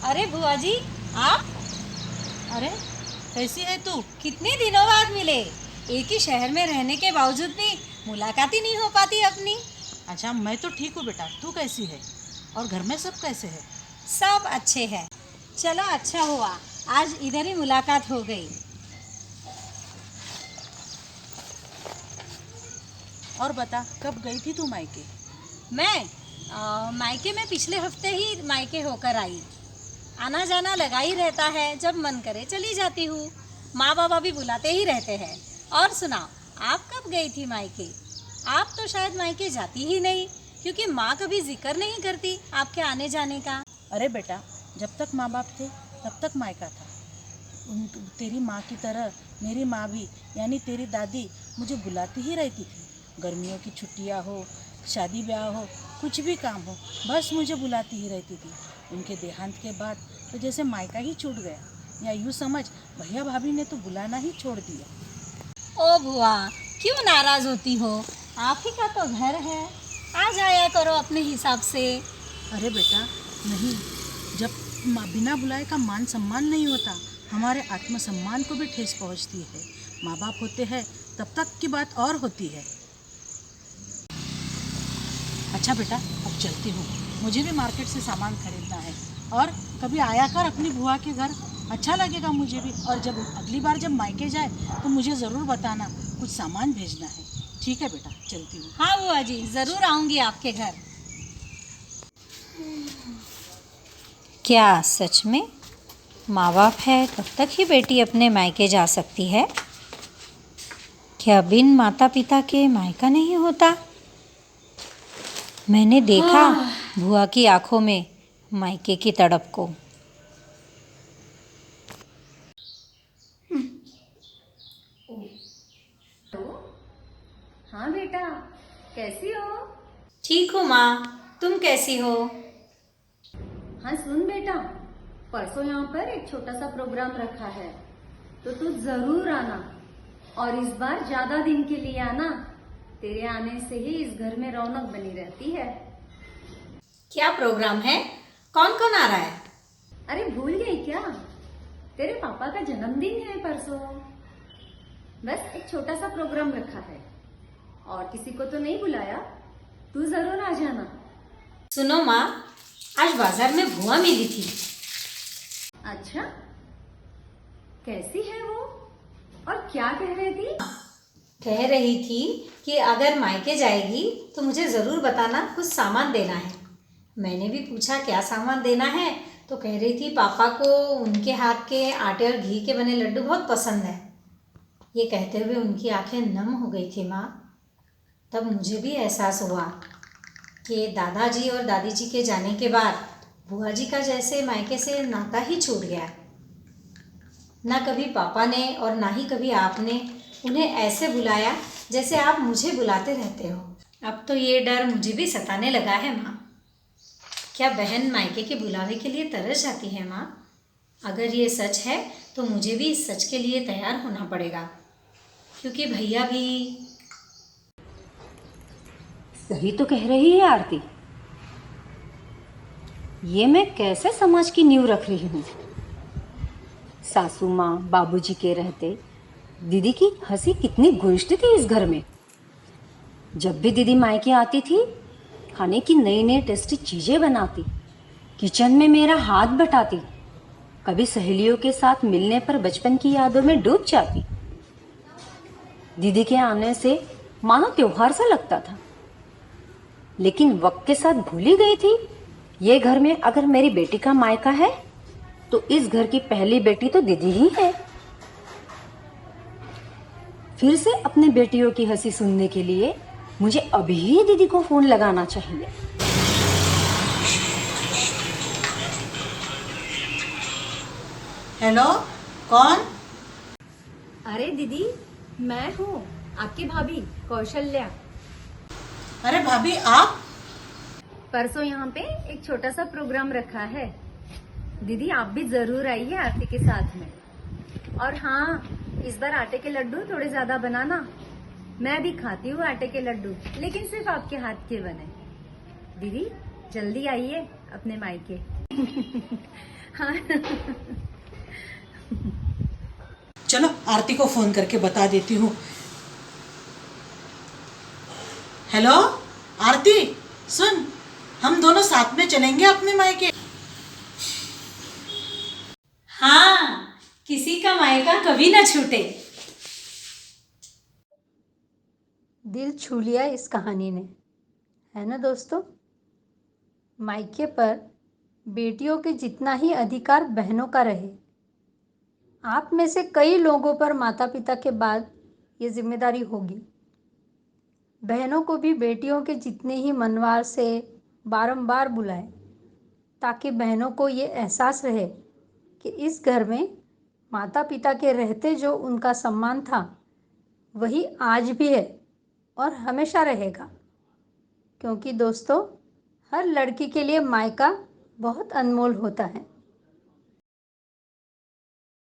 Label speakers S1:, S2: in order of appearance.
S1: अरे बुआ जी, आप?
S2: अरे कैसी है तू?
S1: कितने दिनों बाद मिले। एक ही शहर में रहने के बावजूद भी मुलाकात ही नहीं हो पाती अपनी।
S2: अच्छा, मैं तो ठीक हूँ बेटा, तू कैसी है? और घर में सब कैसे है?
S1: सब अच्छे हैं। चलो अच्छा हुआ, आज इधर ही मुलाकात हो गई।
S2: और बता, कब गई थी तू मायके?
S1: मैं मायके में पिछले हफ्ते ही मायके होकर आई। आना जाना लगा ही रहता है, जब मन करे चली जाती हूँ। माँ बाबा भी बुलाते ही रहते हैं। और सुनाओ, आप कब गई थी मायके? आप तो शायद मायके जाती ही नहीं, क्योंकि माँ कभी जिक्र नहीं करती आपके आने जाने का।
S2: अरे बेटा, जब तक माँ बाप थे तब तक मायका था। तेरी माँ की तरह मेरी माँ भी, यानी तेरी दादी, मुझे बुलाती ही रहती थी। गर्मियों की छुट्टियाँ हो, शादी ब्याह हो, कुछ भी काम हो, बस मुझे बुलाती ही रहती थी। उनके देहांत के बाद तो जैसे मायका ही छूट गया, या यूँ समझ, भैया भाभी ने तो बुलाना ही छोड़ दिया।
S1: ओ बुआ, क्यों नाराज होती हो? आप ही का तो घर है, आ जाया करो अपने हिसाब से।
S2: अरे बेटा नहीं, जब बिना बुलाए का मान सम्मान नहीं होता, हमारे आत्मसम्मान को भी ठेस पहुंचती है। माँ बाप होते हैं तब तक की बात और होती है। अच्छा बेटा, अब चलती हूँ, मुझे भी मार्केट से सामान खरीदना है। और कभी आया कर अपनी बुआ के घर, अच्छा लगेगा मुझे भी। और जब अगली बार जब मायके जाए तो मुझे ज़रूर बताना, कुछ सामान भेजना है। ठीक है बेटा, चलती हूँ।
S1: हाँ बुआ जी, ज़रूर आऊँगी आपके घर। क्या सच में माँ बाप है तब तक ही बेटी अपने मायके जा सकती है? क्या बिन माता पिता के मायका नहीं होता? मैंने देखा बुआ की आंखों में मायके की तड़प को।
S3: हाँ बेटा, कैसी हो?
S1: ठीक हूँ माँ, तुम कैसी हो?
S3: हाँ सुन बेटा, परसों यहाँ पर एक छोटा सा प्रोग्राम रखा है, तो तू जरूर आना। और इस बार ज्यादा दिन के लिए आना, तेरे आने से ही इस घर में रौनक बनी रहती है।
S1: क्या प्रोग्राम है? कौन कौन आ रहा है?
S3: अरे भूल गई क्या? तेरे पापा का जन्मदिन है परसों। बस एक छोटा सा प्रोग्राम रखा है, और किसी को तो नहीं बुलाया। तू जरूर आ जाना।
S1: सुनो माँ, आज बाजार में बुआ मिली थी।
S3: अच्छा, कैसी है वो और क्या कह रही थी?
S1: कह रही थी कि अगर मायके जाएगी तो मुझे ज़रूर बताना, कुछ सामान देना है। मैंने भी पूछा क्या सामान देना है, तो कह रही थी पापा को उनके हाथ के आटे और घी के बने लड्डू बहुत पसंद है। ये कहते हुए उनकी आंखें नम हो गई थी माँ। तब मुझे भी एहसास हुआ कि दादाजी और दादी जी के जाने के बाद बुआ जी का जैसे मायके से नाता ही छूट गया। ना कभी पापा ने और ना ही कभी आपने उन्हें ऐसे बुलाया जैसे आप मुझे बुलाते रहते हो। अब तो ये डर मुझे भी सताने लगा है माँ। क्या बहन मायके के बुलावे के लिए तरस जाती है माँ? अगर ये सच है तो मुझे भी इस सच के लिए तैयार होना पड़ेगा, क्योंकि भैया भी।
S3: सही तो कह रही है आरती। ये मैं कैसे समाज की नींव रख रही हूँ। सासू माँ बाबूजी के रहते दीदी की हंसी कितनी गुंजती थी इस घर में। जब भी दीदी मायके आती थी, खाने की नई नई टेस्टी चीजें बनाती, किचन में मेरा हाथ बटाती, कभी सहेलियों के साथ मिलने पर बचपन की यादों में डूब जाती। दीदी के आने से मानो त्योहार सा लगता था। लेकिन वक्त के साथ भूल ही गई थी, ये घर में अगर मेरी बेटी का मायका है तो इस घर की पहली बेटी तो दीदी ही है। फिर से अपने बेटियों की हंसी सुनने के लिए मुझे अभी ही दीदी को फोन लगाना चाहिए।
S2: हेलो, कौन?
S3: अरे दीदी, मैं हूँ आपकी भाभी कौशल्या।
S2: अरे भाभी, आप?
S3: परसों यहाँ पे एक छोटा सा प्रोग्राम रखा है, दीदी आप भी जरूर आइए आरती के साथ में। और हाँ, इस बार आटे के लड्डू थोड़े ज्यादा बनाना। मैं भी खाती हूँ आटे के लड्डू, लेकिन सिर्फ आपके हाथ के बने। दीदी जल्दी आइए अपने मायके।
S2: चलो आरती को फोन करके बता देती हूँ। हेलो आरती, सुन, हम दोनों साथ में चलेंगे अपने मायके।
S1: हाँ, किसी का मायका कभी ना छूटे। दिल छू लिया इस कहानी ने, है ना दोस्तों। मायके पर बेटियों के जितना ही अधिकार बहनों का रहे। आप में से कई लोगों पर माता पिता के बाद ये जिम्मेदारी होगी। बहनों को भी बेटियों के जितने ही मनवार से बारंबार बुलाएं, ताकि बहनों को ये एहसास रहे कि इस घर में माता पिता के रहते जो उनका सम्मान था वही आज भी है और हमेशा रहेगा। क्योंकि दोस्तों, हर लड़की के लिए मायका बहुत अनमोल होता है।